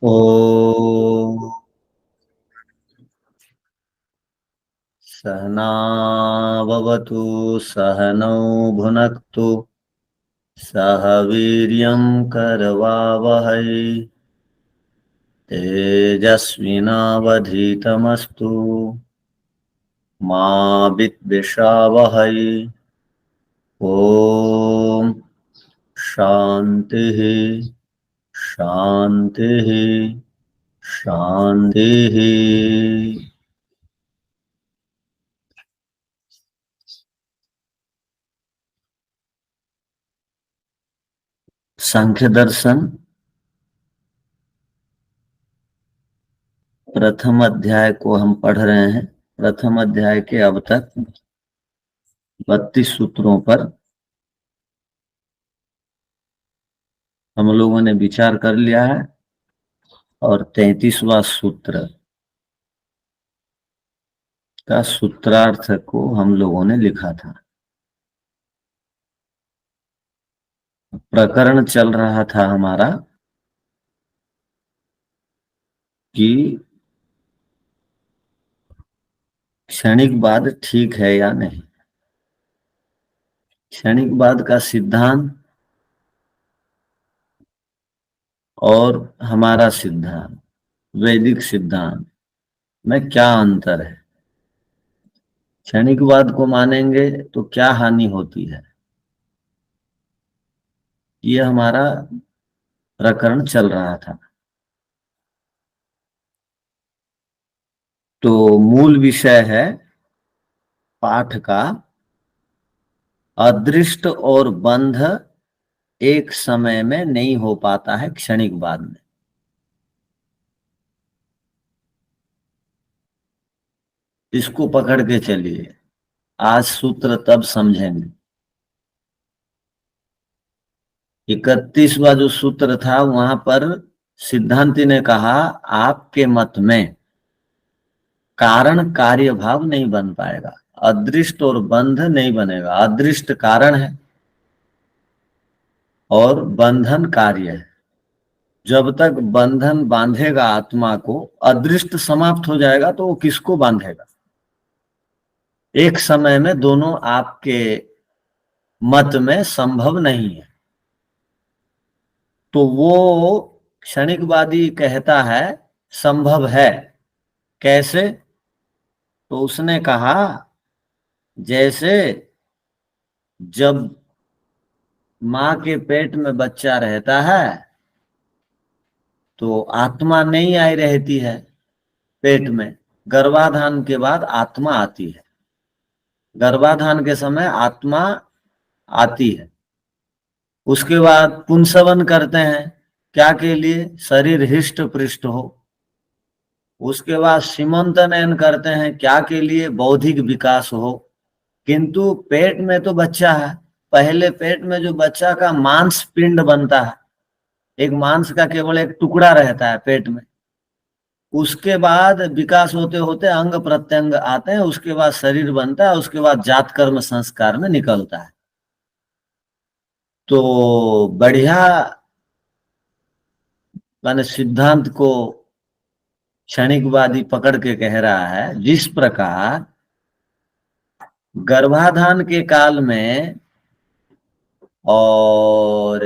ॐ सहनाववतु सहनौ भुनक्तु सह वीर्यं करवावहै तेजस्विनावधीतमस्तु मा विद्विषावहै। ॐ शान्तिः शान्तिः शान्तिः। सांख्य दर्शन प्रथम अध्याय को हम पढ़ रहे हैं। प्रथम अध्याय के अब तक 32 सूत्रों पर हम लोगों ने विचार कर लिया है और 33वां सूत्र का सूत्रार्थ को हम लोगों ने लिखा था। प्रकरण चल रहा था हमारा कि क्षणिकवाद ठीक है या नहीं। क्षणिकवाद का सिद्धांत और हमारा सिद्धांत, वैदिक सिद्धांत में क्या अंतर है। क्षणिकवाद को मानेंगे तो क्या हानि होती है, ये हमारा प्रकरण चल रहा था। तो मूल विषय है पाठ का, अदृष्ट और बंध एक समय में नहीं हो पाता है क्षणिकवाद में। इसको पकड़ के चलिए, आज सूत्र तब समझेंगे। 31वां जो सूत्र था वहां पर सिद्धांति ने कहा आपके मत में कारण कार्य भाव नहीं बन पाएगा, अदृष्ट और बंध नहीं बनेगा। अदृष्ट कारण है और बंधन कार्य है। जब तक बंधन बांधेगा आत्मा को, अदृष्ट समाप्त हो जाएगा तो वो किसको बांधेगा। एक समय में दोनों आपके मत में संभव नहीं है। तो वो क्षणिकवादी कहता है संभव है। कैसे? तो उसने कहा जैसे जब मां के पेट में बच्चा रहता है तो आत्मा नहीं आई रहती है पेट में, गर्भाधान के बाद आत्मा आती है। गर्भाधान के समय आत्मा आती है। उसके बाद पुंसवन करते हैं, क्या के लिए? शरीर हिष्ट पृष्ठ हो। उसके बाद सीमंतनयन करते हैं, क्या के लिए? बौद्धिक विकास हो। किंतु पेट में तो बच्चा है। पहले पेट में जो बच्चा का मांस पिंड बनता है, एक मांस का केवल एक टुकड़ा रहता है पेट में। उसके बाद विकास होते होते अंग प्रत्यंग आते हैं, उसके बाद शरीर बनता है, उसके बाद जात कर्म संस्कार में निकलता है। तो बढ़िया माने सिद्धांत को क्षणिकवादी पकड़ के कह रहा है, जिस प्रकार गर्भाधान के काल में और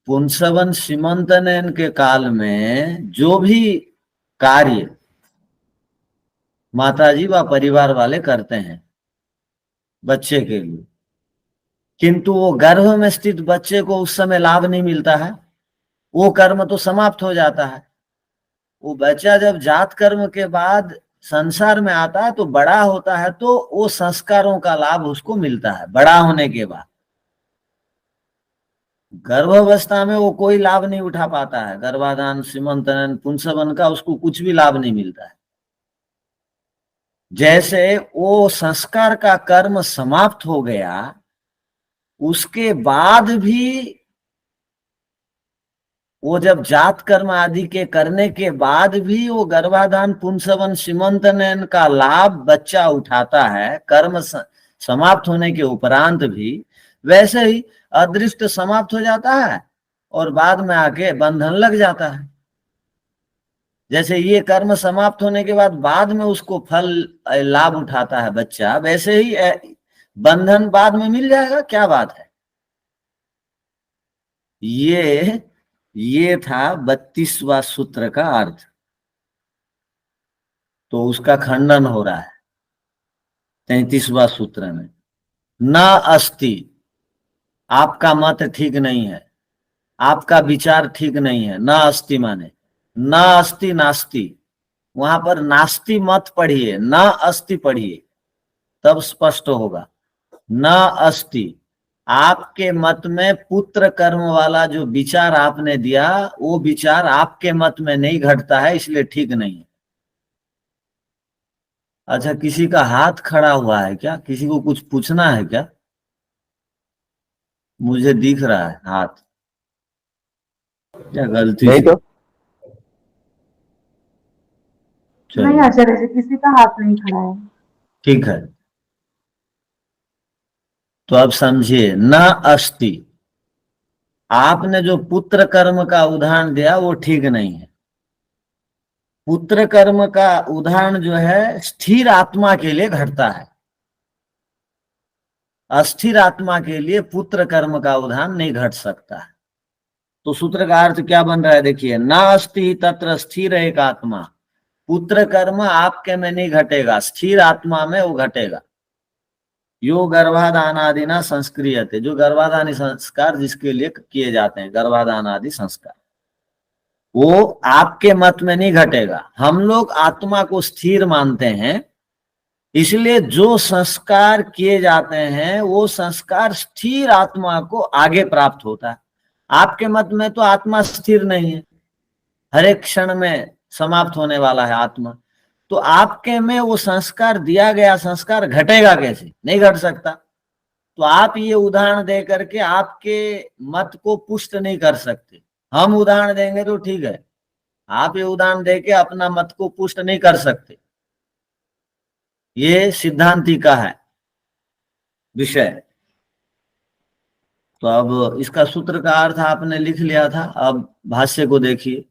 पुंसवन सीमंतनयन के काल में जो भी कार्य माताजी व परिवार वाले करते हैं बच्चे के लिए, किंतु वो गर्भ में स्थित बच्चे को उस समय लाभ नहीं मिलता है। वो कर्म तो समाप्त हो जाता है। वो बच्चा जब जात कर्म के बाद संसार में आता है तो बड़ा होता है, तो वो संस्कारों का लाभ उसको मिलता है बड़ा होने के बाद। गर्भावस्था में वो कोई लाभ नहीं उठा पाता है, गर्भाधान सीमंतन पुंसवन का उसको कुछ भी लाभ नहीं मिलता है। जैसे वो संस्कार का कर्म समाप्त हो गया, उसके बाद भी वो जब जात कर्म आदि के करने के बाद भी वो गर्भाधान पुंसवन सीमंतनयन का लाभ बच्चा उठाता है कर्म समाप्त होने के उपरांत भी। वैसे ही अदृष्ट समाप्त हो जाता है और बाद में आके बंधन लग जाता है। जैसे ये कर्म समाप्त होने के बाद में उसको फल लाभ उठाता है बच्चा, वैसे ही बंधन बाद में मिल जाएगा। क्या बात है। ये था 32वां सूत्र का अर्थ। तो उसका खंडन हो रहा है 33वां सूत्र में। न अस्ति, आपका मत ठीक नहीं है, आपका विचार ठीक नहीं है। न अस्ति माने न अस्ति नास्ति, वहां पर नास्ति मत पढ़िए, न अस्ति पढ़िए, तब स्पष्ट होगा। न अस्ति, आपके मत में पुत्र कर्म वाला जो विचार आपने दिया, वो विचार आपके मत में नहीं घटता है, इसलिए ठीक नहीं है। अच्छा, किसी का हाथ खड़ा हुआ है क्या? किसी को कुछ पूछना है क्या? मुझे दिख रहा है हाथ, क्या गलती नहीं से? तो। नहीं चलिए आचार्य जी, किसी का हाथ नहीं खड़ा है। ठीक है। तो अब समझिए, न अस्ति, आपने जो पुत्र कर्म का उदाहरण दिया वो ठीक नहीं है। पुत्र कर्म का उदाहरण जो है स्थिर आत्मा के लिए घटता है, अस्थिर आत्मा के लिए पुत्र कर्म का उदाहरण नहीं घट सकता है। तो सूत्र का अर्थ क्या बन रहा है? देखिए, न अस्ति तत्र स्थिर एक आत्मा, पुत्र कर्म आपके में नहीं घटेगा, स्थिर आत्मा में वो घटेगा। यो गर्भाधान आदि ना संस्क्रियते, जो गर्भाधानी संस्कार जिसके लिए किए जाते हैं, गर्भाधान आदि संस्कार, वो आपके मत में नहीं घटेगा। हम लोग आत्मा को स्थिर मानते हैं, इसलिए जो संस्कार किए जाते हैं वो संस्कार स्थिर आत्मा को आगे प्राप्त होता है। आपके मत में तो आत्मा स्थिर नहीं है, हर एक क्षण में समाप्त होने वाला है आत्मा। तो आपके में वो संस्कार, दिया गया संस्कार घटेगा कैसे? नहीं घट सकता। तो आप ये उदाहरण दे करके आपके मत को पुष्ट नहीं कर सकते। हम उदाहरण देंगे तो ठीक है, आप ये उदाहरण देके अपना मत को पुष्ट नहीं कर सकते। ये सिद्धांति का है विषय। तो अब इसका सूत्र का अर्थ आपने लिख लिया था, अब भाष्य को देखिए।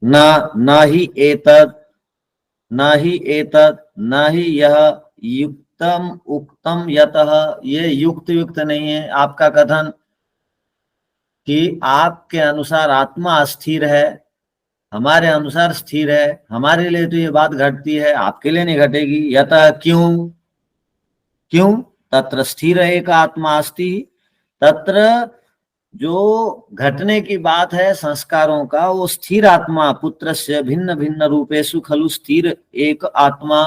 न न ही एतत्, न ही एतत्, न ही यह युक्तम उक्तम यतः, ये युक्त युक्त नहीं है आपका कथन कि आपके अनुसार आत्मा अस्थिर है, हमारे अनुसार स्थिर है। हमारे लिए तो ये बात घटती है, आपके लिए नहीं घटेगी। यतः, क्यों? क्यों? तत्र स्थिर एक आत्मा अस्ति, तत्र जो घटने की बात है संस्कारों का, वो स्थिर आत्मा पुत्र से भिन्न भिन्न रूपेषु खलु, स्थिर एक आत्मा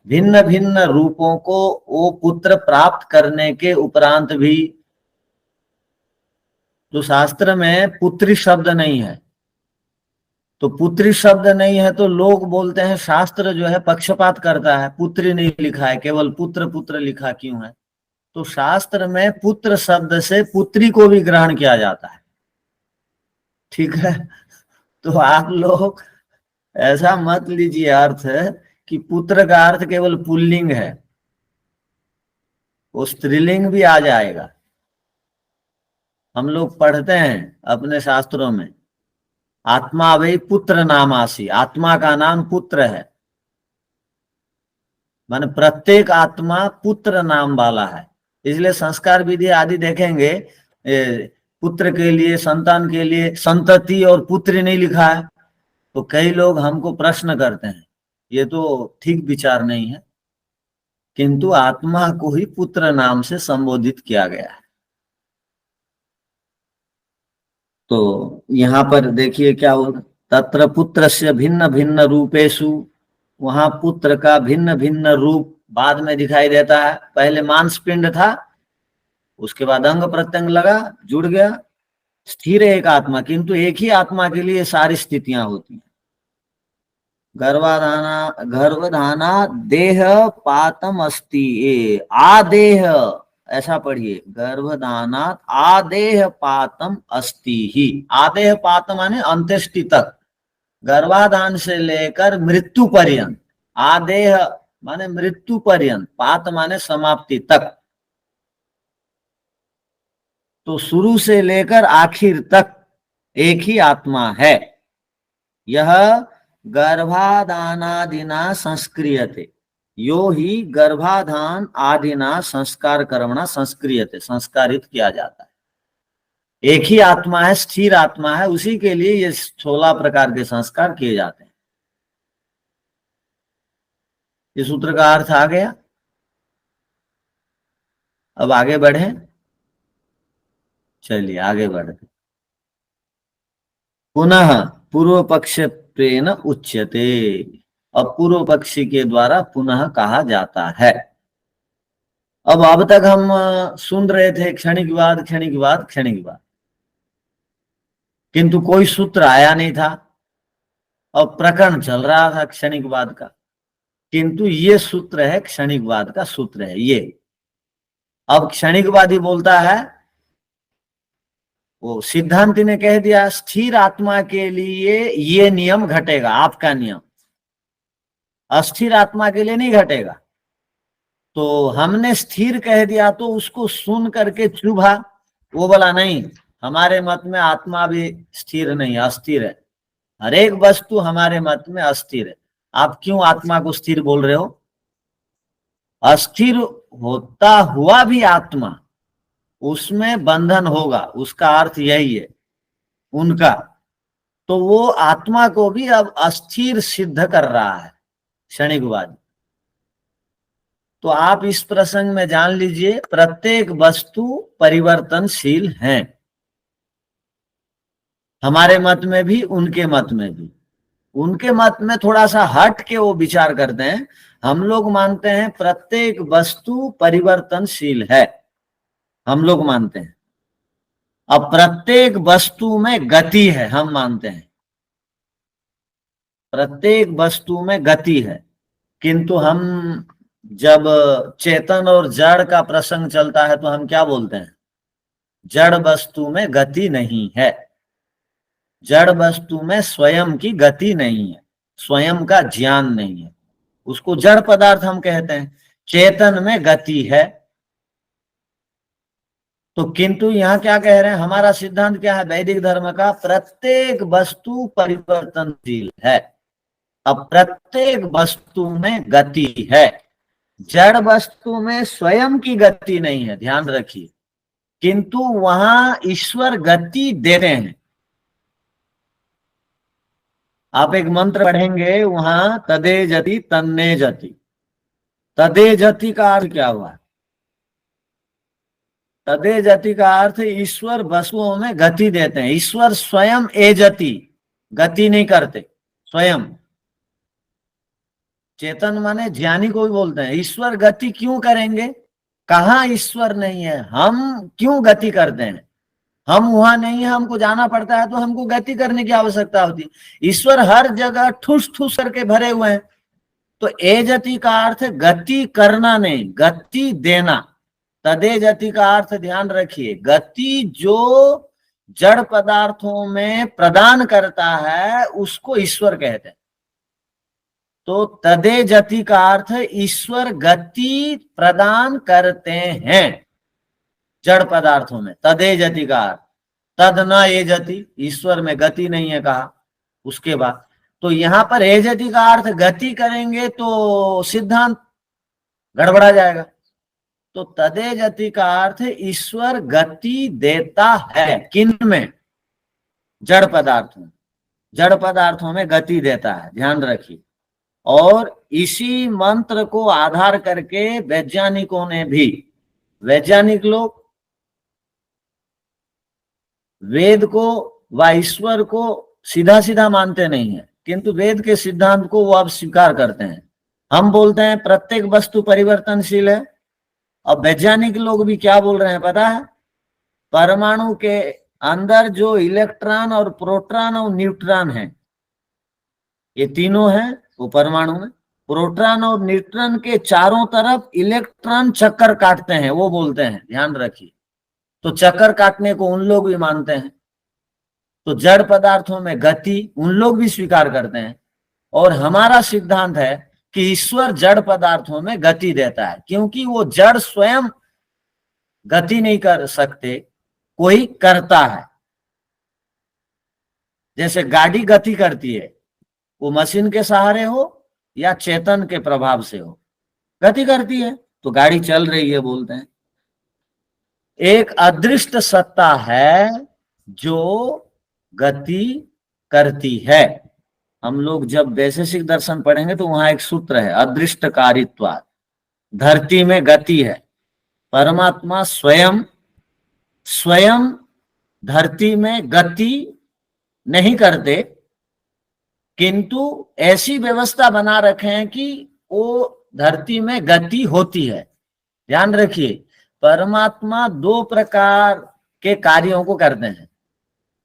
भिन्न भिन्न रूपों को वो पुत्र प्राप्त करने के उपरांत भी, तो शास्त्र में पुत्री शब्द नहीं है, तो पुत्री शब्द नहीं है तो लोग बोलते हैं शास्त्र जो है पक्षपात करता है, पुत्री नहीं लिखा है, केवल पुत्र पुत्र लिखा क्यों है? तो शास्त्र में पुत्र शब्द से पुत्री को भी ग्रहण किया जाता है। ठीक है। तो आप लोग ऐसा मत लीजिए अर्थ कि पुत्र का अर्थ केवल पुल्लिंग है, वो स्त्रीलिंग भी आ जाएगा। हम लोग पढ़ते हैं अपने शास्त्रों में, आत्मा वही पुत्र नामासी, आत्मा का नाम पुत्र है, माने प्रत्येक आत्मा पुत्र नाम वाला है। इसलिए संस्कार विधि आदि देखेंगे, पुत्र के लिए, संतान के लिए संतति और पुत्र नहीं लिखा है, तो कई लोग हमको प्रश्न करते हैं, ये तो ठीक विचार नहीं है। किंतु आत्मा को ही पुत्र नाम से संबोधित किया गया है। तो यहाँ पर देखिए क्या होगा, तत्र पुत्र से भिन्न भिन्न रूपेशु, वहां पुत्र का भिन्न भिन्न रूप बाद में दिखाई देता है। पहले मांस पिंड था, उसके बाद अंग प्रत्यंग लगा, जुड़ गया, स्थिर एक आत्मा, किंतु एक ही आत्मा के लिए सारी स्थितियां होती हैं। गर्भाधाना गर्भधाना देह पातम अस्ति, आदेह, ऐसा पढ़िए, गर्भधाना आदेह पातम अस्ति ही। आदेह पातम माने अंत्येष्टि तक, गर्भाधान से लेकर मृत्यु पर्यंत, आदेह माने मृत्यु पर्यंत, पात माने समाप्ति तक, तो शुरू से लेकर आखिर तक एक ही आत्मा है। यह गर्भाधानादिना संस्क्रियते, यो ही गर्भाधान आदिना संस्कार कर्मणा संस्क्रियते, संस्कारित किया जाता है। एक ही आत्मा है, स्थिर आत्मा है, उसी के लिए ये 16 प्रकार के संस्कार किए जाते हैं। इस सूत्र का अर्थ आ गया। अब आगे बढ़े, चलिए आगे बढ़ते। पुनः पूर्व पक्ष प्रेन उच्यते, अब पूर्व पक्षी के द्वारा पुनः कहा जाता है। अब तक हम सुन रहे थे क्षणिकवाद क्षणिकवाद क्षणिकवाद, किंतु कोई सूत्र आया नहीं था। अब प्रकरण चल रहा था क्षणिकवाद का, किंतु ये सूत्र है क्षणिकवाद का सूत्र है ये। अब क्षणिकवादी बोलता है, वो सिद्धांति ने कह दिया स्थिर आत्मा के लिए ये नियम घटेगा, आपका नियम अस्थिर आत्मा के लिए नहीं घटेगा। तो हमने स्थिर कह दिया तो उसको सुन करके चुभा, वो बोला नहीं, हमारे मत में आत्मा भी स्थिर नहीं, अस्थिर है। हर एक वस्तु हमारे मत में अस्थिर है। आप क्यों आत्मा को स्थिर बोल रहे हो? अस्थिर होता हुआ भी आत्मा, उसमें बंधन होगा, उसका अर्थ यही है उनका। तो वो आत्मा को भी अब अस्थिर सिद्ध कर रहा है क्षणिकवाद। तो आप इस प्रसंग में जान लीजिए, प्रत्येक वस्तु परिवर्तनशील है, हमारे मत में भी उनके मत में भी। उनके मत में थोड़ा सा हट के वो विचार करते हैं, हम लोग मानते हैं प्रत्येक वस्तु परिवर्तनशील है, हम लोग मानते हैं। अब प्रत्येक वस्तु में गति है, हम मानते हैं प्रत्येक वस्तु में गति है, किंतु हम जब चेतन और जड़ का प्रसंग चलता है तो हम क्या बोलते हैं? जड़ वस्तु में गति नहीं है, जड़ वस्तु में स्वयं की गति नहीं है, स्वयं का ज्ञान नहीं है, उसको जड़ पदार्थ हम कहते हैं। चेतन में गति है। तो किंतु यहां क्या कह रहे हैं, हमारा सिद्धांत क्या है वैदिक धर्म का? प्रत्येक वस्तु परिवर्तनशील है। अब प्रत्येक वस्तु में गति है, जड़ वस्तु में स्वयं की गति नहीं है, ध्यान रखिए, किंतु वहां ईश्वर गति दे रहे हैं। आप एक मंत्र पढ़ेंगे वहां, तदे जति तन्ने जति। तदे जति का अर्थ क्या हुआ? तदे जति का अर्थ ईश्वर वस्तुओं में गति देते हैं। ईश्वर स्वयं एजति, गति नहीं करते स्वयं। चेतन माने ज्ञानी को भी बोलते हैं। ईश्वर गति क्यों करेंगे? कहाँ ईश्वर नहीं है, हम क्यों गति करते हैं? हम वहां नहीं है, हमको जाना पड़ता है, तो हमको गति करने की आवश्यकता होती है। ईश्वर हर जगह ठूस ठूस करके भरे हुए हैं। तो एजति का अर्थ गति करना नहीं, गति देना। तदे जति का अर्थ ध्यान रखिए, गति जो जड़ पदार्थों में प्रदान करता है उसको ईश्वर कहते हैं। तो तदे जति का अर्थ ईश्वर गति प्रदान करते हैं जड़ पदार्थों में। तदे जति का अर्थ तद न ए जति, ईश्वर में गति नहीं है कहा। उसके बाद तो यहां पर ए जति का अर्थ गति करेंगे तो सिद्धांत गड़बड़ा जाएगा। तो तदे जति का अर्थ ईश्वर गति देता है, किन में? जड़ पदार्थों, जड़ पदार्थों में गति देता है, ध्यान रखिए। और इसी मंत्र को आधार करके वैज्ञानिकों ने भी, वैज्ञानिक लोग वेद को व ईश्वर को सीधा सीधा मानते नहीं है, किंतु वेद के सिद्धांत को वो अब स्वीकार करते हैं। हम बोलते हैं प्रत्येक वस्तु परिवर्तनशील है। अब वैज्ञानिक लोग भी क्या बोल रहे हैं पता है? परमाणु के अंदर जो इलेक्ट्रॉन और प्रोटॉन और न्यूट्रॉन है, ये तीनों हैं वो परमाणु में। प्रोटॉन और न्यूट्रॉन के चारों तरफ इलेक्ट्रॉन चक्कर काटते हैं, वो बोलते हैं, ध्यान रखिए। तो चक्कर काटने को उन लोग भी मानते हैं। तो जड़ पदार्थों में गति उन लोग भी स्वीकार करते हैं। और हमारा सिद्धांत है कि ईश्वर जड़ पदार्थों में गति देता है, क्योंकि वो जड़ स्वयं गति नहीं कर सकते, कोई करता है। जैसे गाड़ी गति करती है, वो मशीन के सहारे हो या चेतन के प्रभाव से हो, गति करती है तो गाड़ी चल रही है बोलते हैं। एक अदृष्ट सत्ता है जो गति करती है। हम लोग जब वैशेषिक दर्शन पढ़ेंगे तो वहां एक सूत्र है, अदृष्ट कारित्वात्। धरती में गति है, परमात्मा स्वयं स्वयं धरती में गति नहीं करते, किंतु ऐसी व्यवस्था बना रखे हैं कि वो धरती में गति होती है। ध्यान रखिए, परमात्मा दो प्रकार के कार्यों को करते हैं।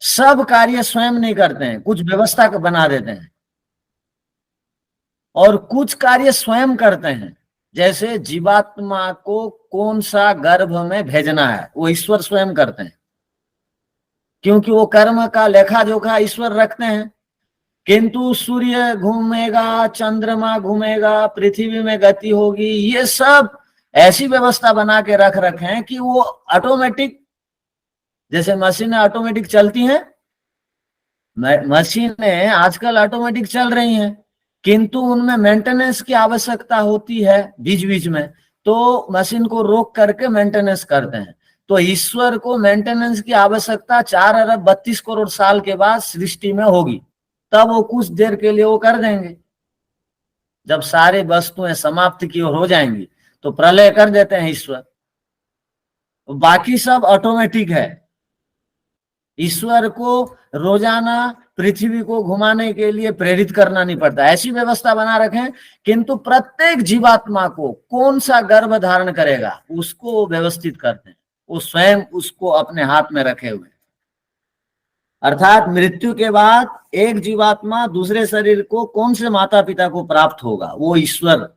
सब कार्य स्वयं नहीं करते हैं, कुछ व्यवस्था बना देते हैं, और कुछ कार्य स्वयं करते हैं। जैसे जीवात्मा को कौन सा गर्भ में भेजना है वो ईश्वर स्वयं करते हैं, क्योंकि वो कर्म का लेखा जोखा ईश्वर रखते हैं। किंतु सूर्य घूमेगा, चंद्रमा घूमेगा, पृथ्वी में गति होगी, ये सब ऐसी व्यवस्था बना के रख रखे हैं कि वो ऑटोमेटिक, जैसे मशीनें ऑटोमेटिक चलती हैं, मशीनें आजकल ऑटोमेटिक चल रही हैं, किंतु उनमें मेंटेनेंस की आवश्यकता होती है बीच बीच में, तो मशीन को रोक करके मेंटेनेंस करते हैं। तो ईश्वर को मेंटेनेंस की आवश्यकता 4 अरब 32 करोड़ साल के बाद सृष्टि में होगी, तब वो कुछ देर के लिए वो कर देंगे। जब सारी वस्तुएं समाप्त की ओर हो जाएंगी तो प्रलय कर देते हैं ईश्वर। बाकी सब ऑटोमेटिक है। ईश्वर को रोजाना पृथ्वी को घुमाने के लिए प्रेरित करना नहीं पड़ता, ऐसी व्यवस्था बना रखें। किंतु प्रत्येक जीवात्मा को कौन सा गर्भ धारण करेगा उसको व्यवस्थित करते हैं, वो स्वयं उसको अपने हाथ में रखे हुए। अर्थात मृत्यु के बाद एक जीवात्मा दूसरे शरीर को कौन से माता पिता को प्राप्त होगा, वो ईश्वर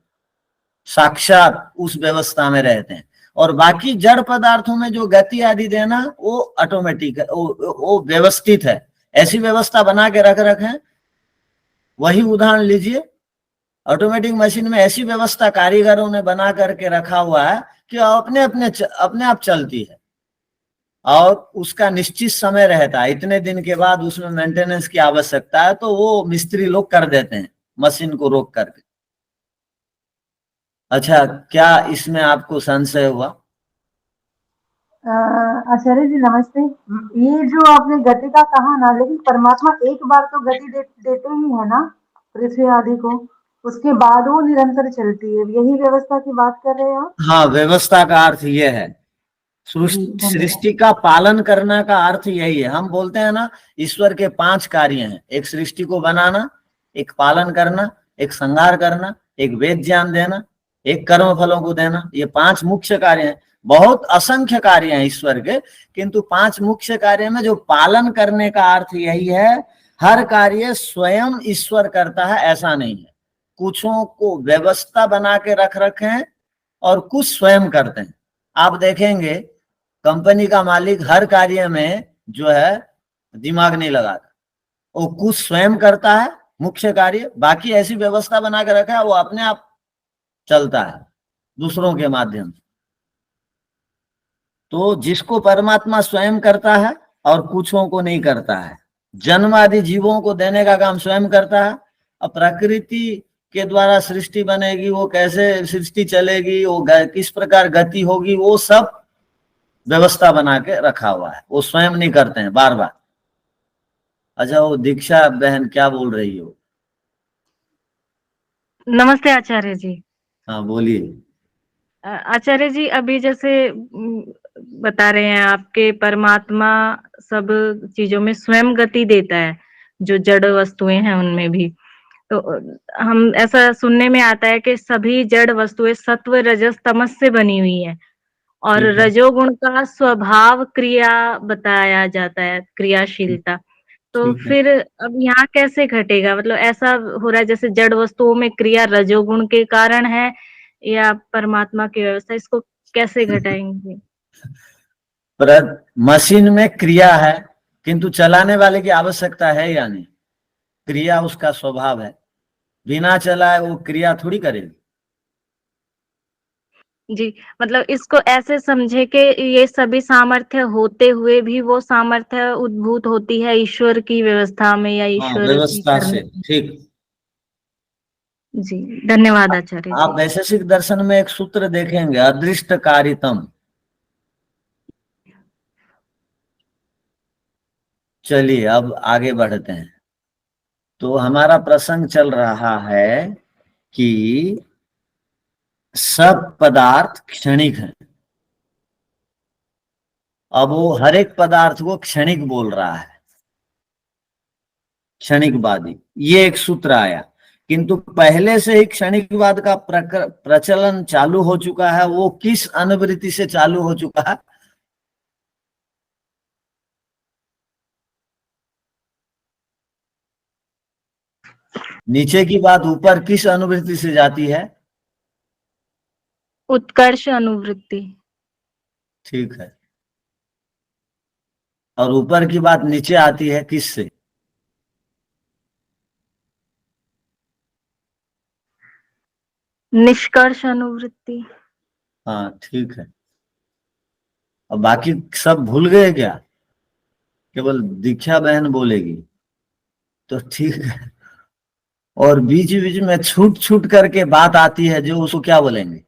साक्षात उस व्यवस्था में रहते हैं। और बाकी जड़ पदार्थों में जो गति आदि देना वो ऑटोमेटिक है, वो व्यवस्थित है, ऐसी व्यवस्था बना के रख रखे। वही उदाहरण लीजिए, ऑटोमेटिक मशीन में ऐसी व्यवस्था कारीगरों ने बना करके रखा हुआ है कि अपने आप चलती है, और उसका निश्चित समय रहता है, इतने दिन के बाद उसमें मेंटेनेंस की आवश्यकता है तो वो मिस्त्री लोग कर देते हैं मशीन को रोक करके। अच्छा, क्या इसमें आपको संशय हुआ? आचार्य जी नमस्ते। ये जो आपने गति का कहा ना, लेकिन परमात्मा एक बार तो गति देते ही है ना पृथ्वी आदि को, उसके बाद वो निरंतर चलती है, यही व्यवस्था की बात कर रहे हैं आप? हाँ, व्यवस्था का अर्थ ये है, जी धन्यवाद। सृष्टि का पालन करना का अर्थ यही है। हम बोलते हैं ना, ईश्वर के 5 कार्य हैं, एक सृष्टि को बनाना, एक पालन करना, एक संहार करना, एक वेद ज्ञान देना, एक कर्म फलों को देना। ये 5 मुख्य कार्य हैं। बहुत असंख्य कार्य हैं ईश्वर के, किंतु 5 मुख्य कार्य में जो पालन करने का अर्थ यही है। हर कार्य स्वयं ईश्वर करता है ऐसा नहीं है, कुछों को व्यवस्था बना के रख रखे हैं और कुछ स्वयं करते हैं। आप देखेंगे कंपनी का मालिक हर कार्य में जो है दिमाग नहीं लगाता, वो कुछ स्वयं करता है मुख्य कार्य, बाकी ऐसी व्यवस्था बना के रखा है वो अपने आप चलता है दूसरों के माध्यम से। तो जिसको परमात्मा स्वयं करता है और कुछों को नहीं करता है, जन्म आदि जीवों को देने का काम स्वयं करता है। अब प्रकृति के द्वारा सृष्टि बनेगी, वो कैसे सृष्टि चलेगी, वो किस प्रकार गति होगी, वो सब व्यवस्था बना के रखा हुआ है, वो स्वयं नहीं करते हैं बार बार। अच्छा, वो दीक्षा बहन क्या बोल रही हो? नमस्ते आचार्य जी। हाँ बोलिए। आचार्य जी, अभी जैसे बता रहे हैं आपके परमात्मा सब चीजों में स्वयं गति देता है, जो जड़ वस्तुएं हैं उनमें भी। तो हम ऐसा सुनने में आता है कि सभी जड़ वस्तुएं सत्व रजस तमस से बनी हुई है, और ठीक है। रजोगुण का स्वभाव क्रिया बताया जाता है, क्रियाशीलता। तो ठीक है। फिर अब यहाँ कैसे घटेगा? मतलब ऐसा हो रहा है जैसे जड़ वस्तुओं में क्रिया रजोगुण के कारण है या परमात्मा की व्यवस्था, इसको कैसे घटाएंगे? मशीन में क्रिया है, किंतु चलाने वाले की आवश्यकता है या नहीं? क्रिया उसका स्वभाव है, बिना चलाए वो क्रिया थोड़ी करेगी। जी, मतलब इसको ऐसे समझे कि ये सभी सामर्थ्य होते हुए भी वो सामर्थ्य उद्भूत होती है ईश्वर की व्यवस्था में या हाँ, ईश्वर की व्यवस्था करने से, में। ठीक। जी, धन्यवाद आचार्य आप जी। वैशेषिक दर्शन में एक सूत्र देखेंगे, अदृष्ट कारितम। चलिए अब आगे बढ़ते हैं। तो हमारा प्रसंग चल रहा है कि सब पदार्थ क्षणिक हैं। अब वो हर एक पदार्थ को क्षणिक बोल रहा है, क्षणिकवादी। ये एक सूत्र आया, किंतु पहले से ही क्षणिकवाद का प्रचलन चालू हो चुका है। वो किस अनुवृत्ति से चालू हो चुका है? नीचे की बात ऊपर किस अनुवृत्ति से जाती है? उत्कर्ष अनुवृत्ति। ठीक है। और ऊपर की बात नीचे आती है किससे? निष्कर्ष अनुवृत्ति। हाँ, ठीक है। अब बाकी सब भूल गए क्या? केवल दीक्षा बहन बोलेगी तो ठीक है। और बीच बीच में छूट छूट करके बात आती है जो उसको क्या बोलेंगे?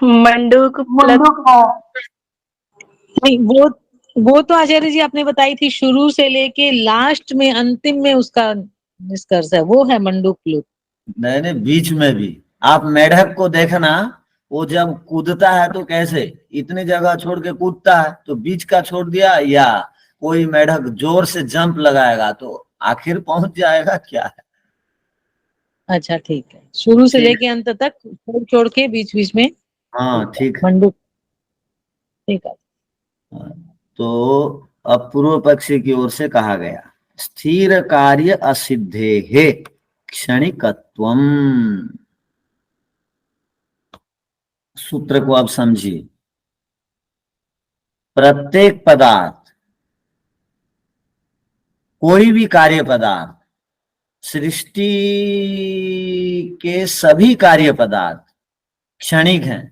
मंडूक प्लस। मुंडूक है। नहीं, वो तो आचार्य जी आपने बताई थी, शुरू से लेके लास्ट में अंतिम में उसका निष्कर्ष है, वो है मंडूक लोक। नहीं नहीं, बीच में भी। आप मेढक को देखना, वो जब कूदता है तो कैसे इतनी जगह छोड़ के कूदता है, तो बीच का छोड़ दिया, या कोई मेढक जोर से जंप लगाएगा तो आखिर पहुंच जाएगा क्या है? अच्छा ठीक है, शुरू से ठीक। लेके अंत तक छोड़ छोड़ के बीच बीच में हाँ, ठीक है। मंडूक। ठीक है। हाँ, तो अब पूर्व पक्षी की ओर से कहा गया, स्थिर कार्य असिद्धे है क्षणिकत्वम। सूत्र को अब समझिए। प्रत्येक पदार्थ, कोई भी कार्य पदार्थ, सृष्टि के सभी कार्य पदार्थ क्षणिक हैं,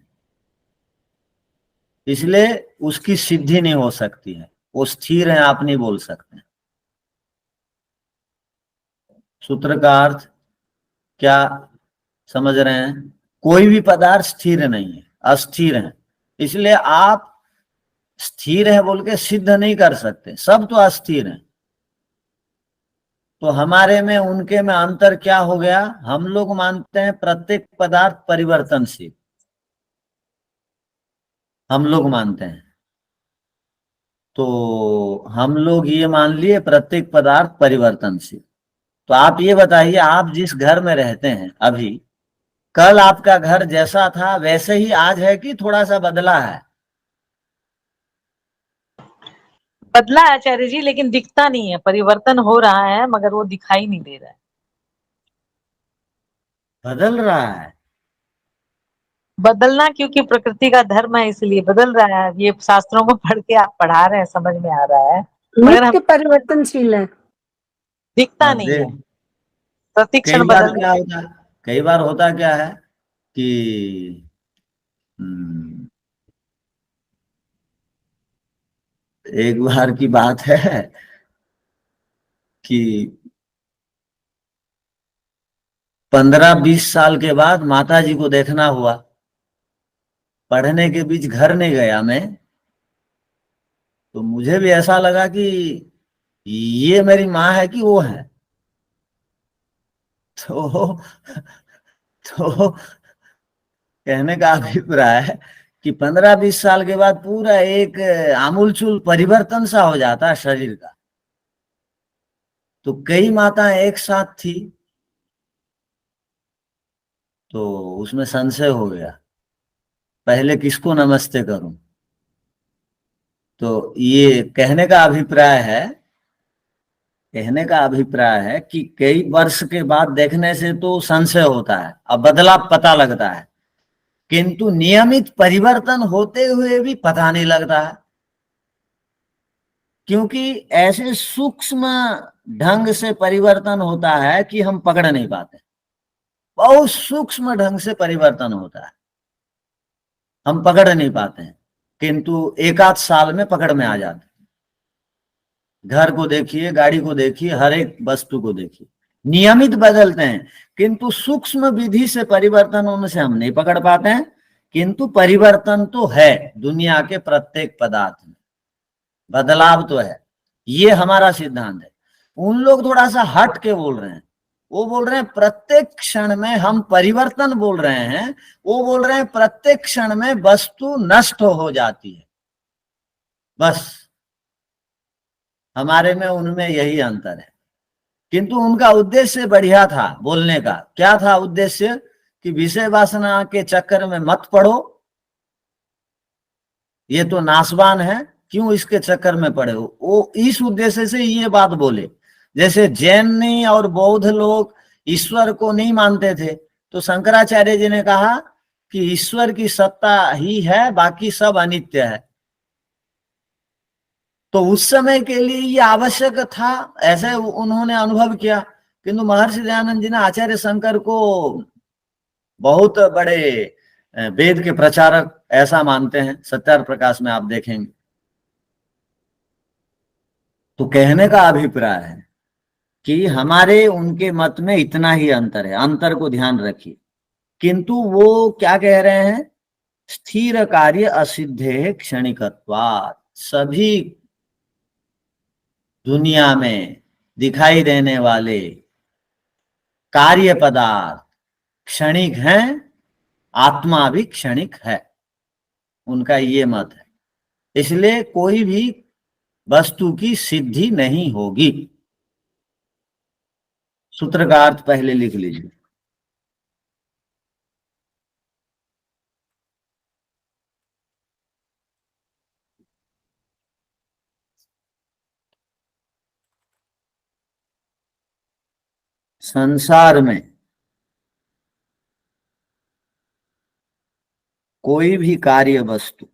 इसलिए उसकी सिद्धि नहीं हो सकती है। वो स्थिर है, आप नहीं बोल सकते। सूत्र का अर्थ क्या समझ रहे हैं? कोई भी पदार्थ स्थिर नहीं है, अस्थिर है। इसलिए आप स्थिर है बोल के सिद्ध नहीं कर सकते, सब तो अस्थिर है। तो हमारे में उनके में अंतर क्या हो गया? हम लोग मानते हैं प्रत्येक पदार्थ परिवर्तनशील, हम लोग मानते हैं। तो हम लोग ये मान लिए प्रत्येक पदार्थ परिवर्तनशील। तो आप ये बताइए, आप जिस घर में रहते हैं अभी, कल आपका घर जैसा था वैसे ही आज है कि थोड़ा सा बदला है? बदला है आचार्य जी, लेकिन दिखता नहीं है, परिवर्तन हो रहा है मगर वो दिखाई नहीं दे रहा है। बदल रहा है। बदलना क्योंकि प्रकृति का धर्म है, इसलिए बदल रहा है। ये शास्त्रों को पढ़ के आप पढ़ा रहे हैं, समझ में आ रहा है, मगर हम नित्य परिवर्तनशील है। दिखता हाँ, नहीं देख। है, प्रतिक्षण बदल रहा है। कई बार होता क्या है कि हम्म, एक बार की बात है कि 15-20 साल के बाद माता जी को देखना हुआ। पढ़ने के बीच घर नहीं गया मैं, तो मुझे भी ऐसा लगा कि ये मेरी माँ है कि वो है। तो तो कहने का अभिप्राय है कि 15-20 साल के बाद पूरा एक आमूलचूल परिवर्तन सा हो जाता है शरीर का। तो कई माताएं एक साथ थी, तो उसमें संशय हो गया, पहले किसको नमस्ते करूं। तो ये कहने का अभिप्राय है कि कई वर्ष के बाद देखने से तो संशय होता है, अब बदलाव पता लगता है, किंतु नियमित परिवर्तन होते हुए भी पता नहीं लगता है, क्योंकि ऐसे सूक्ष्म ढंग से परिवर्तन होता है कि हम पकड़ नहीं पाते। बहुत सूक्ष्म ढंग से परिवर्तन होता है, हम पकड़ नहीं पाते हैं, किंतु एक आध साल में पकड़ में आ जाते हैं। घर को देखिए, गाड़ी को देखिए, हर एक वस्तु को देखिए, नियमित बदलते हैं, किंतु सूक्ष्म विधि से परिवर्तन होने से हम नहीं पकड़ पाते हैं। किंतु परिवर्तन तो है, दुनिया के प्रत्येक पदार्थ में बदलाव तो है, ये हमारा सिद्धांत है। उन लोग थोड़ा सा हट के बोल रहे हैं, वो बोल रहे हैं प्रत्येक क्षण में हम परिवर्तन बोल रहे हैं, वो बोल रहे हैं प्रत्येक क्षण में वस्तु नष्ट हो जाती है। बस हमारे में उनमें यही अंतर है। किंतु उनका उद्देश्य बढ़िया था बोलने का। क्या था उद्देश्य? कि विषय वासना के चक्कर में मत पड़ो, ये तो नाशवान है, क्यों इसके चक्कर में पड़े हो। वो इस उद्देश्य से ये बात बोले। जैसे जैन और बौद्ध लोग ईश्वर को नहीं मानते थे, तो शंकराचार्य जी ने कहा कि ईश्वर की सत्ता ही है, बाकी सब अनित्य है। तो उस समय के लिए ये आवश्यक था, ऐसे उन्होंने अनुभव किया। किंतु महर्षि दयानंद जी ने आचार्य शंकर को बहुत बड़े वेद के प्रचारक ऐसा मानते हैं, सत्यार्थ प्रकाश में आप देखेंगे। तो कहने का अभिप्राय है कि हमारे उनके मत में इतना ही अंतर है, अंतर को ध्यान रखिए। किंतु वो क्या कह रहे हैं? स्थिर कार्य असिद्धे क्षणिकत्वात्। सभी दुनिया में दिखाई देने वाले कार्य पदार्थ क्षणिक हैं, आत्मा भी क्षणिक है, उनका ये मत है। इसलिए कोई भी वस्तु की सिद्धि नहीं होगी। सूत्र का अर्थ पहले लिख लीजिए। संसार में कोई भी कार्य वस्तु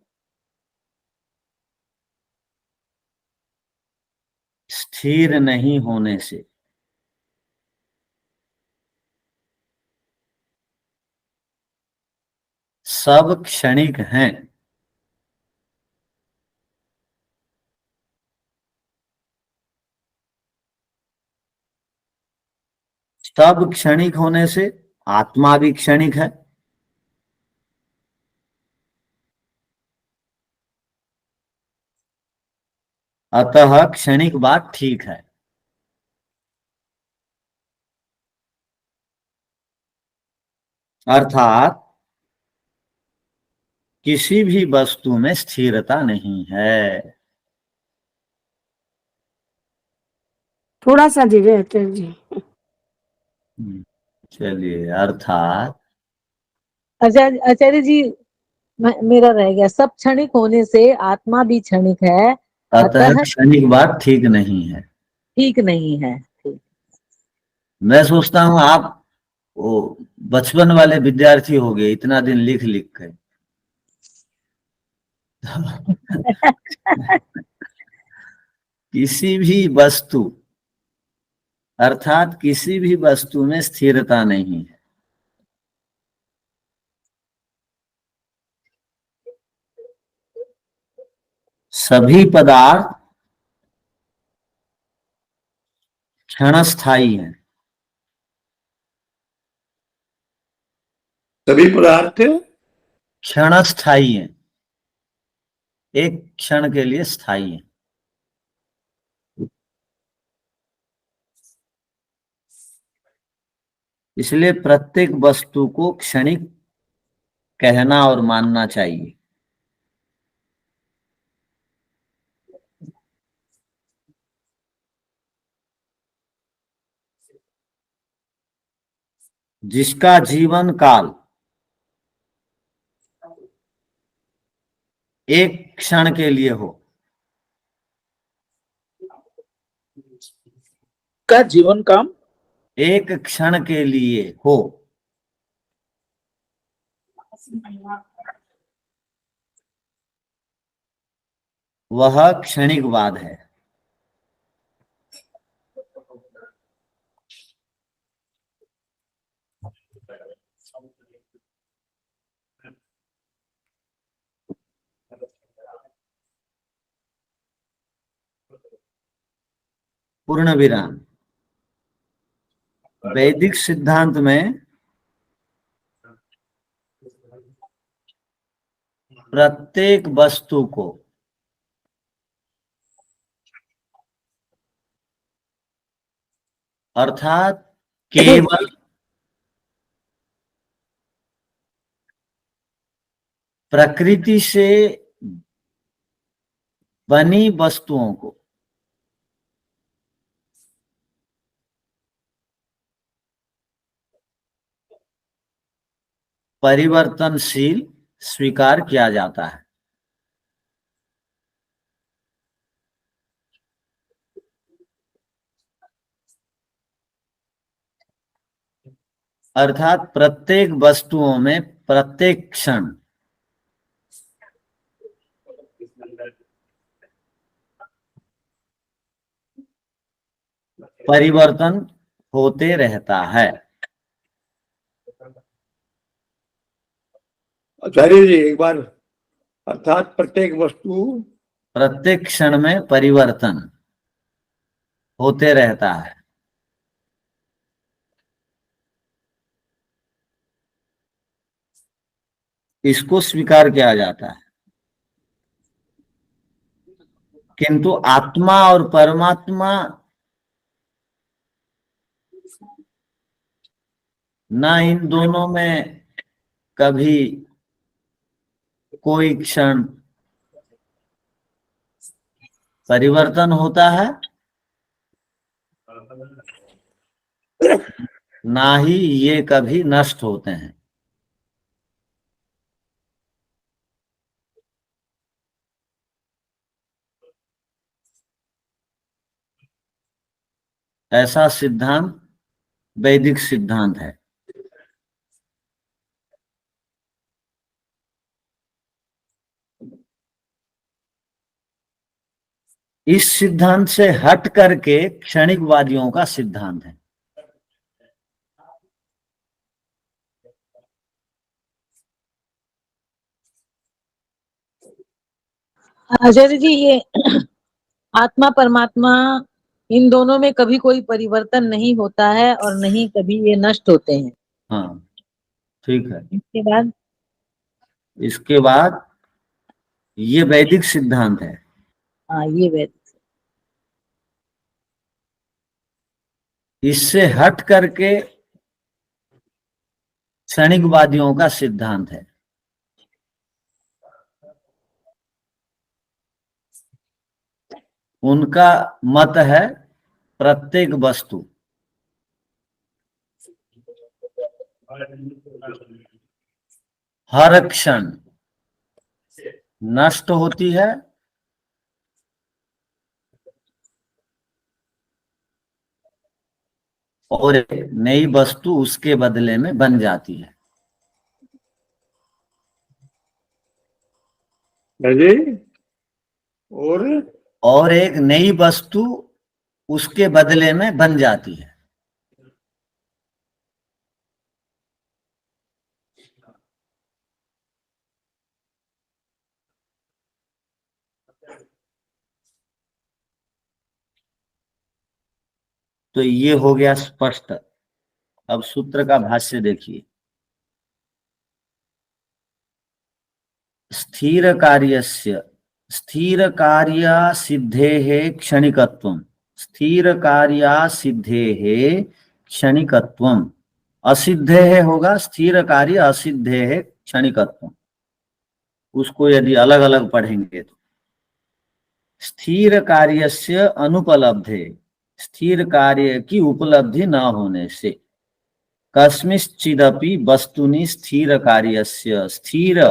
स्थिर नहीं होने से सब क्षणिक हैं। सब क्षणिक होने से आत्मा भी क्षणिक है। अतः क्षणिक बात ठीक है। अर्थात किसी भी वस्तु में स्थिरता नहीं है। थोड़ा सा धीरे आचार्य जी। चलिए, अर्थात आचार्य जी मेरा रह गया, सब क्षणिक होने से आत्मा भी क्षणिक है, अतः क्षणिक बात ठीक नहीं है। ठीक नहीं है। ठीक। मैं सोचता हूं आप वो बचपन वाले विद्यार्थी हो गए, इतना दिन लिख लिख कर। किसी भी वस्तु अर्थात किसी भी वस्तु में स्थिरता नहीं है। सभी पदार्थ क्षणस्थायी हैं। सभी पदार्थ क्षणस्थायी हैं, एक क्षण के लिए स्थायी है। इसलिए प्रत्येक वस्तु को क्षणिक कहना और मानना चाहिए। जिसका जीवन काल एक क्षण के लिए हो, का जीवन काम एक क्षण के लिए हो, वह क्षणिकवाद है। पूर्ण विराम। वैदिक सिद्धांत में प्रत्येक वस्तु को अर्थात केवल प्रकृति से बनी वस्तुओं को परिवर्तनशील स्वीकार किया जाता है। अर्थात प्रत्येक वस्तुओं में प्रत्येक क्षण परिवर्तन होते रहता है। आचार्य जी एक बार, अर्थात प्रत्येक वस्तु प्रत्येक क्षण में परिवर्तन होते रहता है। इसको स्वीकार किया जाता है। किंतु आत्मा और परमात्मा ना, इन दोनों में कभी कोई क्षण परिवर्तन होता है, ना ही ये कभी नष्ट होते हैं। ऐसा सिद्धांत वैदिक सिद्धांत है। इस सिद्धांत से हट करके क्षणिकवादियों का सिद्धांत है। आचार्य जी, ये आत्मा परमात्मा इन दोनों में कभी कोई परिवर्तन नहीं होता है और नहीं कभी ये नष्ट होते हैं। हाँ, ठीक है। इसके बाद ये वैदिक सिद्धांत है। हाँ, ये वैदिक। इससे हट करके क्षणिकवादियों का सिद्धांत है। उनका मत है प्रत्येक वस्तु हर क्षण नष्ट होती है और एक नई वस्तु उसके बदले में बन जाती है। जी, और एक नई वस्तु उसके बदले में बन जाती है। तो ये हो गया स्पष्ट। अब सूत्र का भाष्य देखिए। स्थिर कार्यस्य स्थिर कार्य सिद्धेः क्षणिकत्वम्, स्थिर कार्य सिद्धेः क्षणिकत्वम्, असिद्धेः होगा स्थिर कार्य असिद्धेः क्षणिकत्वम्। उसको यदि अलग अलग पढ़ेंगे तो स्थिर कार्यस्य अनुपलब्धे, स्थिर कार्य की उपलब्धि न होने से, कस्मिंश्चिदपि वस्तुनि स्थिर कार्यस्य स्थिर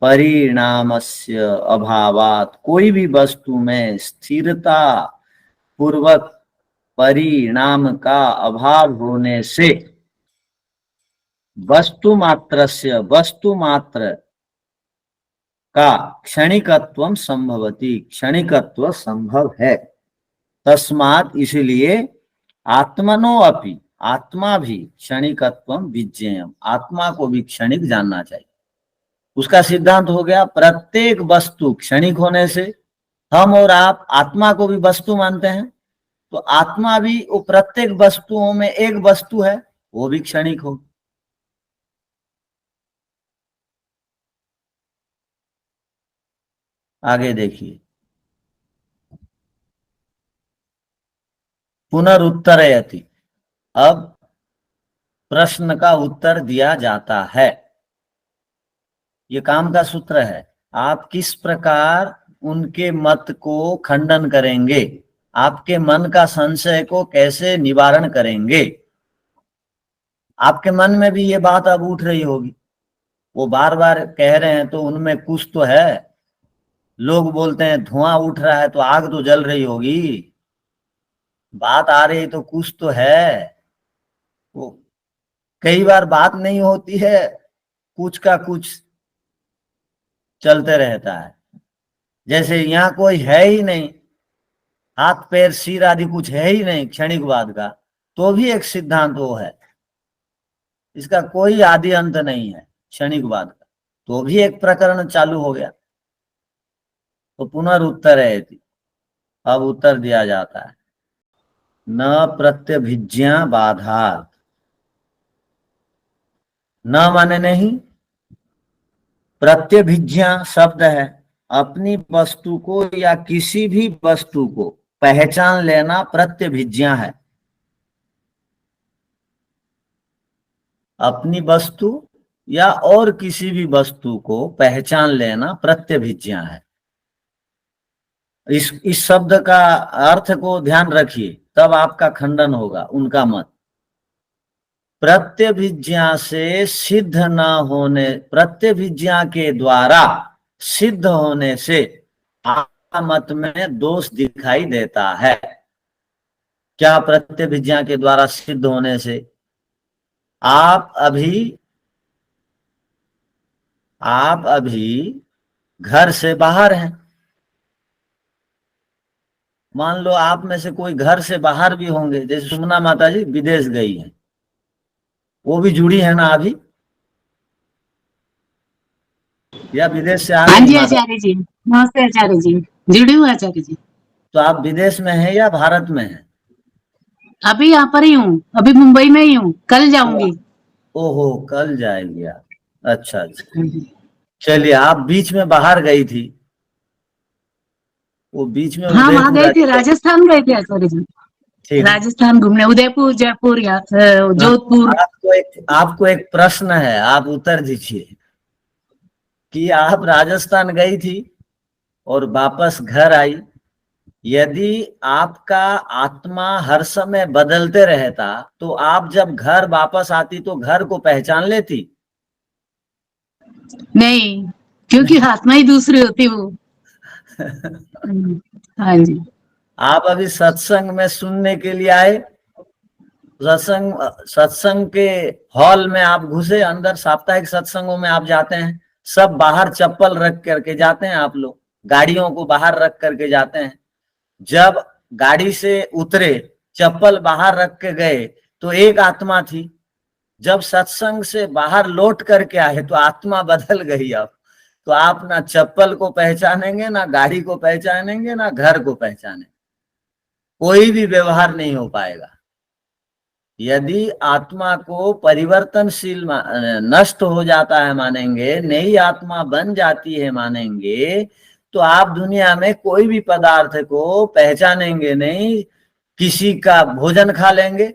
परिणामस्य अभावात्, कोई भी वस्तु में स्थिरता पूर्वक परिणाम का अभाव होने से, वस्तु मात्रस्य वस्तु मात्र का क्षणिकत्वम संभवति, क्षणिकत्व संभव है। तस्मात्, इसलिए आत्मनो अपि, आत्मा भी क्षणिकत्वम विज्ञेयम, आत्मा को भी क्षणिक जानना चाहिए। उसका सिद्धांत हो गया प्रत्येक वस्तु क्षणिक होने से हम और आप आत्मा को भी वस्तु मानते हैं, तो आत्मा भी वो प्रत्येक वस्तुओं में एक वस्तु है, वो भी क्षणिक हो। आगे देखिए, पुनरुत्तरयति। अब प्रश्न का उत्तर दिया जाता है। ये काम का सूत्र है। आप किस प्रकार उनके मत को खंडन करेंगे, आपके मन का संशय को कैसे निवारण करेंगे। आपके मन में भी ये बात अब उठ रही होगी, वो बार बार कह रहे हैं तो उनमें कुछ तो है। लोग बोलते हैं धुआं उठ रहा है तो आग तो जल रही होगी, बात आ रही तो कुछ तो है। वो कई बार बात नहीं होती है, कुछ का कुछ चलते रहता है। जैसे यहाँ कोई है ही नहीं, हाथ पैर सिर आदि कुछ है ही नहीं क्षणिकवाद का, तो भी एक सिद्धांत वो है, इसका कोई आदि अंत नहीं है क्षणिकवाद का, तो भी एक प्रकरण चालू हो गया। तो पुनरुत्तर है, अब उत्तर दिया जाता है। न प्रत्यभिज्ञा बाधा, न माने नहीं, प्रत्यभिज्ञा शब्द है अपनी वस्तु को या किसी भी वस्तु को पहचान लेना, प्रत्यभिज्ञा है। अपनी वस्तु या और किसी भी वस्तु को पहचान लेना प्रत्यभिज्ञा है। इस शब्द का अर्थ को ध्यान रखिए, तब आपका खंडन होगा उनका मत। प्रत्यभिज्ञा से सिद्ध न होने, प्रत्यभिज्ञा के द्वारा सिद्ध होने से आपका मत में दोष दिखाई देता है। क्या प्रत्यभिज्ञा के द्वारा सिद्ध होने से? आप अभी घर से बाहर हैं। मान लो आप में से कोई घर से बाहर भी होंगे, जैसे सुमना माता जी विदेश गई हैं, वो भी जुड़ी है ना अभी, या विदेश से आ हाँ गई जी माता? आचार्य जी, नमस्ते आचार्य जी, जुड़ी हूँ आचार्य जी। तो आप विदेश में हैं या भारत में हैं? अभी यहाँ पर ही हूँ, अभी मुंबई में ही हूँ, कल जाऊंगी। ओहो, कल जाएंगे आप। अच्छा अच्छा, चलिए। आप बीच में बाहर गई थी, वो बीच में हाँ वहाँ उदयपुर गए थे, राजस्थान गए थे आचार्य जी, ठीक। राजस्थान घूमने, उदयपुर, जयपुर या जोधपुर। आपको एक प्रश्न है, आप उत्तर दीजिए कि आप राजस्थान गई थी और वापस घर आई, यदि आपका आत्मा हर समय बदलते रहता तो आप जब घर वापस आती तो घर को पहचान लेती? नहीं, क्योंकि आत्मा ही दूसरी होती वो। हाँ जी। आप अभी सत्संग में सुनने के लिए आए, सत्संग के हॉल में आप घुसे, अंदर साप्ताहिक सत्संगों में आप जाते हैं, सब बाहर चप्पल रख करके जाते हैं, आप लोग गाड़ियों को बाहर रख करके जाते हैं। जब गाड़ी से उतरे, चप्पल बाहर रख के गए तो एक आत्मा थी, जब सत्संग से बाहर लौट करके आए तो आत्मा बदल गई। अब तो आप ना चप्पल को पहचानेंगे, ना गाड़ी को पहचानेंगे, ना घर को पहचानेंगे, कोई भी व्यवहार नहीं हो पाएगा। यदि आत्मा को परिवर्तनशील नष्ट हो जाता है मानेंगे, नई आत्मा बन जाती है मानेंगे, तो आप दुनिया में कोई भी पदार्थ को पहचानेंगे नहीं। किसी का भोजन खा लेंगे,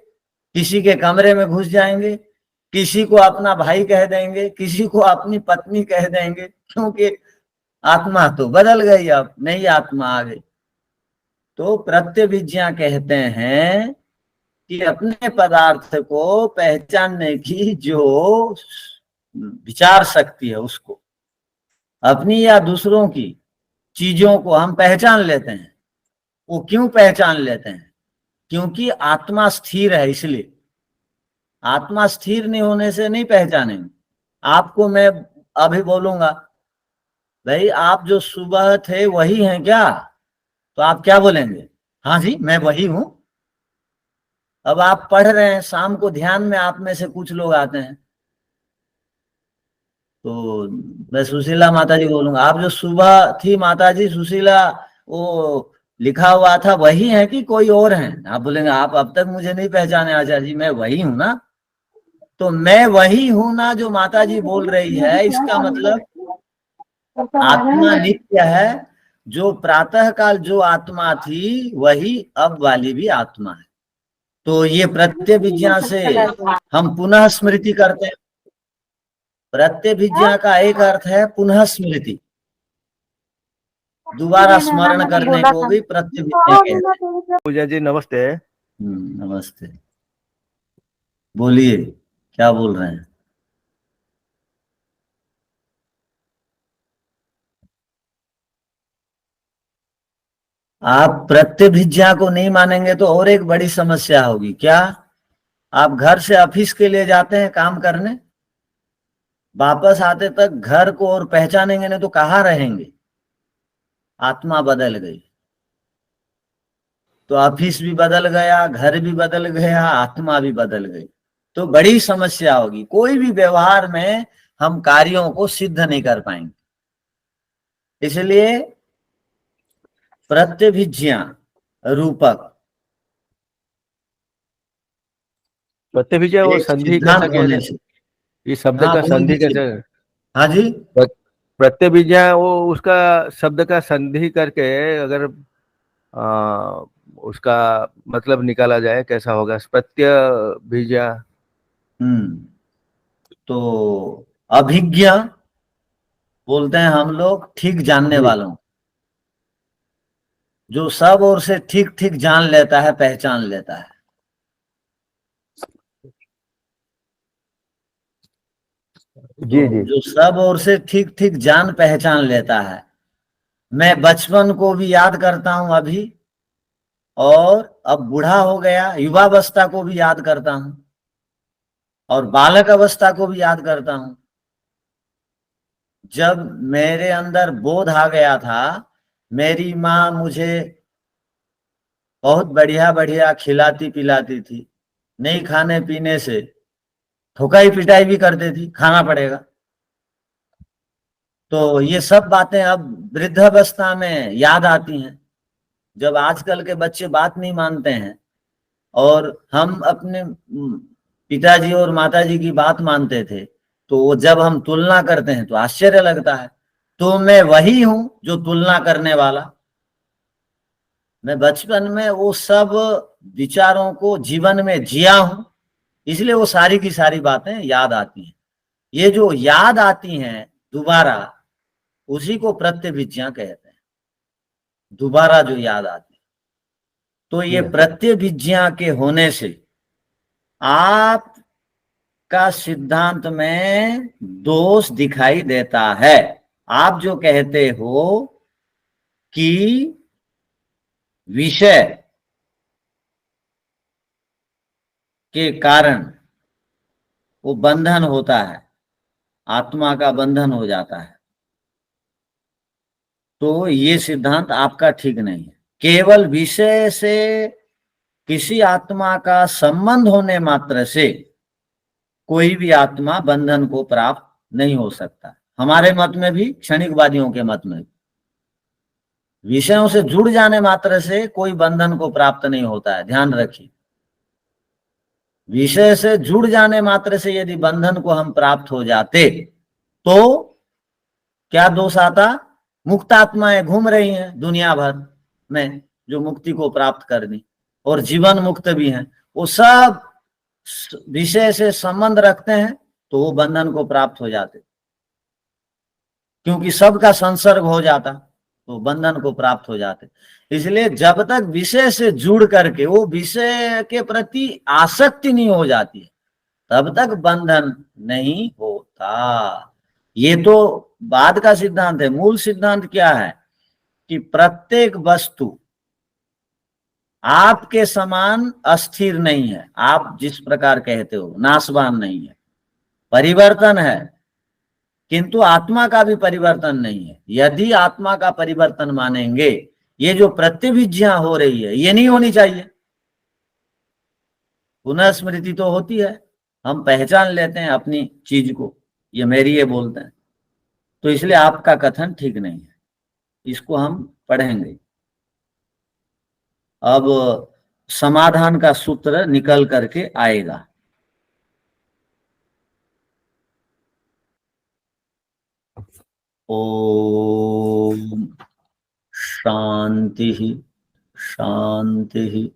किसी के कमरे में घुस जाएंगे, किसी को अपना भाई कह देंगे, किसी को अपनी पत्नी कह देंगे, क्योंकि आत्मा तो बदल गई, अब नई आत्मा आ गई। तो प्रत्यभिज्ञा कहते हैं कि अपने पदार्थ को पहचानने की जो विचार शक्ति है, उसको, अपनी या दूसरों की चीजों को हम पहचान लेते हैं। वो क्यों पहचान लेते हैं? क्योंकि आत्मा स्थिर है, इसलिए। आत्मा स्थिर नहीं होने से नहीं पहचानेंगे। आपको मैं अभी बोलूंगा, भाई आप जो सुबह थे वही हैं क्या? तो आप क्या बोलेंगे? हाँ जी मैं वही हूं। अब आप पढ़ रहे हैं, शाम को ध्यान में आप में से कुछ लोग आते हैं, तो मैं सुशीला माता जी बोलूंगा, आप जो सुबह थी माता जी सुशीला, वो लिखा हुआ था वही है कि कोई और है? आप बोलेंगे आप अब तक मुझे नहीं पहचाने आचार्य जी, मैं वही हूं ना। तो मैं वही हूं ना जो माता जी बोल रही है, इसका मतलब आत्मा नित्य है। जो प्रातः काल जो आत्मा थी वही अब वाली भी आत्मा है। तो ये प्रत्यभिज्ञा से हम पुनः स्मृति करते हैं। प्रत्यभिज्ञा का एक अर्थ है पुनः स्मृति, दोबारा स्मरण करने को भी प्रत्यभिज्ञा कहते हैं। पूजा जी नमस्ते। नमस्ते, बोलिए क्या बोल रहे हैं? आप प्रत्यभिज्ञा को नहीं मानेंगे तो और एक बड़ी समस्या होगी। क्या? आप घर से ऑफिस के लिए जाते हैं काम करने, वापस आते तक घर को और पहचानेंगे नहीं तो कहाँ रहेंगे? आत्मा बदल गई तो ऑफिस भी बदल गया, घर भी बदल गया, आत्मा भी बदल गई, तो बड़ी समस्या होगी। कोई भी व्यवहार में हम कार्यों को सिद्ध नहीं कर पाएंगे। इसलिए प्रत्यभिज्ञा रूपक प्रत्यभिजय वो एक संधि कैसा सिद्धांत कहते होने हैं? से। ये शब्द हाँ का बोल संधि दीजिए। कैसे? हाँ जी, प्रत्यभिजय वो उसका शब्द का संधि करके अगर आ, उसका मतलब निकाला जाए कैसा होगा? प्रत्यभिजय तो अभिज्ञ बोलते हैं हम लोग ठीक जानने जी वालों, जो सब ओर से ठीक ठीक जान लेता है, पहचान लेता है। तो जी जी जो सब ओर से ठीक ठीक जान पहचान लेता है। मैं बचपन को भी याद करता हूं अभी, और अब बूढ़ा हो गया युवावस्था को भी याद करता हूं, और बालक अवस्था को भी याद करता हूं। जब मेरे अंदर बोध आ गया था, मेरी माँ मुझे बहुत बढ़िया बढ़िया खिलाती पिलाती थी, नहीं खाने पीने से ठोकाई पिटाई भी करती थी, खाना पड़ेगा। तो ये सब बातें अब वृद्धावस्था में याद आती हैं, जब आजकल के बच्चे बात नहीं मानते हैं और हम अपने पिताजी और माताजी की बात मानते थे। तो वो जब हम तुलना करते हैं तो आश्चर्य लगता है। तो मैं वही हूं जो तुलना करने वाला। मैं बचपन में वो सब विचारों को जीवन में जिया हूं, इसलिए वो सारी की सारी बातें याद आती हैं। ये जो याद आती हैं दोबारा, उसी को प्रत्यभिज्ञा कहते हैं, दोबारा जो याद आती है। तो ये प्रत्यभिज्ञा के होने से आप का सिद्धांत में दोष दिखाई देता है। आप जो कहते हो कि विषय के कारण वो बंधन होता है, आत्मा का बंधन हो जाता है, तो ये सिद्धांत आपका ठीक नहीं है। केवल विषय से किसी आत्मा का संबंध होने मात्र से कोई भी आत्मा बंधन को प्राप्त नहीं हो सकता। हमारे मत में भी, क्षणिकवादियों के मत में भी, विषयों से जुड़ जाने मात्र से कोई बंधन को प्राप्त नहीं होता है। ध्यान रखिए, विषय से जुड़ जाने मात्र से यदि बंधन को हम प्राप्त हो जाते तो क्या दोष आता? मुक्त आत्माएं घूम रही हैं दुनिया भर में जो मुक्ति को प्राप्त करनी, और जीवन मुक्त भी हैं, वो सब विषय से संबंध रखते हैं तो वो बंधन को प्राप्त हो जाते, क्योंकि सबका संसर्ग हो जाता तो बंधन को प्राप्त हो जाते। इसलिए जब तक विषय से जुड़ करके वो विषय के प्रति आसक्ति नहीं हो जाती है, तब तक बंधन नहीं होता। ये तो बाद का सिद्धांत है। मूल सिद्धांत क्या है कि प्रत्येक वस्तु आपके समान अस्थिर नहीं है। आप जिस प्रकार कहते हो नाशवान नहीं है, परिवर्तन है, किंतु आत्मा का भी परिवर्तन नहीं है। यदि आत्मा का परिवर्तन मानेंगे, ये जो प्रत्यभिज्ञा हो रही है ये नहीं होनी चाहिए। पुनः स्मृति तो होती है, हम पहचान लेते हैं अपनी चीज को, ये मेरी ये बोलते हैं। तो इसलिए आपका कथन ठीक नहीं है, इसको हम पढ़ेंगे। अब समाधान का सूत्र निकल करके आएगा। ओम शांति शांति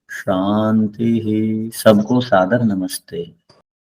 शांति। सबको सादर नमस्ते।